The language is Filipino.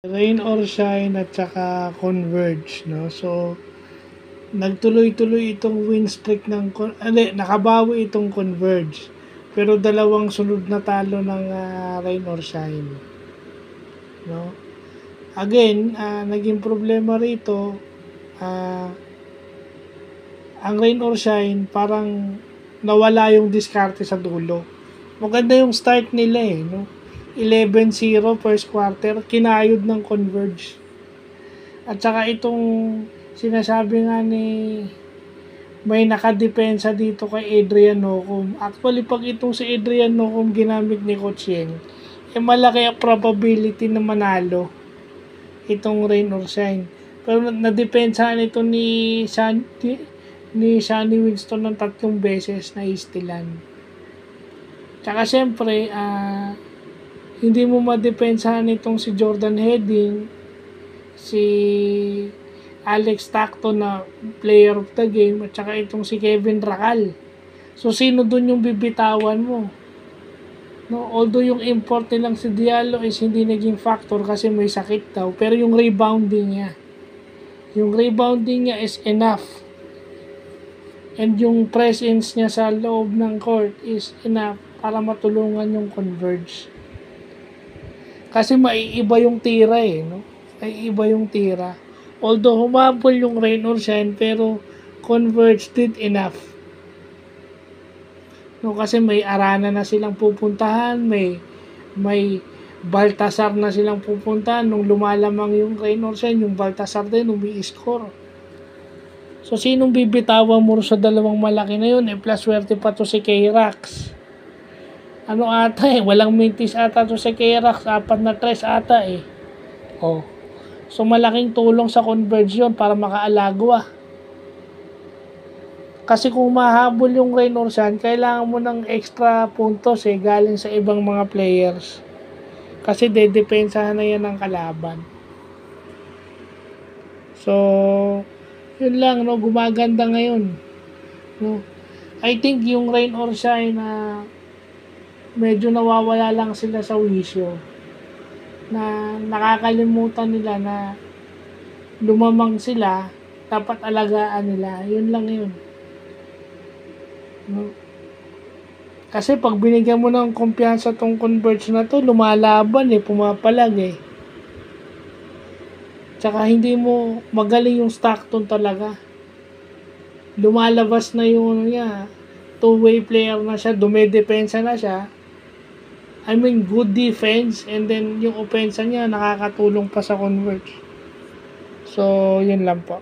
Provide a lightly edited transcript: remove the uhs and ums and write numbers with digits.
Rain or shine at saka converge, no? So, nagtuloy-tuloy itong win streak ng nakabawi itong converge. Pero dalawang sunod na talo ng rain or shine, no? Again, naging problema rito, ah, ang rain or shine parang nawala yung diskarte sa dulo. Maganda yung start nila no? 11-0 first quarter, kinayod ng converge. At saka itong sinasabi nga ni may nakadepensa dito kay Adrian Nocum. Actually, pag itong si Adrian Nocum ginamit ni Coach Yeng, malaki ang probability na manalo itong rain or shine. Pero nadepensahan ito ni Sonny Winston ng 3 beses na istilan. Tsaka syempre, hindi mo madepensahan itong si Jordan Heading, si Alex Stockton na player of the game, at saka itong si Kevin Racal. So, sino dun yung bibitawan mo? No, although yung import nilang si Diallo is hindi naging factor kasi may sakit daw, pero yung rebounding niya is enough. And yung presence niya sa loob ng court is enough para matulungan yung converge. Kasi maiiba yung tira no? Maiiba yung tira. Although humabol yung rain or shine, pero converge did enough. No, kasi may Arana na silang pupuntahan, may Baltasar na silang pupuntahan. Nung lumalamang yung rain or shine, yung Baltasar din umi-score. So, sinong bibitawan mo sa dalawang malaki na yun? Plus, swerte pa to si K-Rax. Walang mintis ata to si K-Rax. 4 na 3 ata Oh. So, malaking tulong sa conversion para makaalagwa. Kasi kung mahabol yung rain or shine, kailangan mo ng extra puntos galing sa ibang mga players. Kasi dedepensahan na yan ng kalaban. So, yun lang, no? Gumaganda ngayon. No? I think yung rain or shine na medyo nawawala lang sila sa wisyo. Na nakakalimutan nila na lumamang sila, dapat alagaan nila. Yun lang yun. No? Kasi pag binigyan mo ng kumpiyansa tong converge na to, lumalaban pumapalag Tsaka hindi mo magaling yung Stockton talaga. Lumalabas na yung niya, two-way player na siya, dumedepensa na siya. I mean, good defense, and then yung offense niya nakakatulong pa sa converge. So, yun lang po.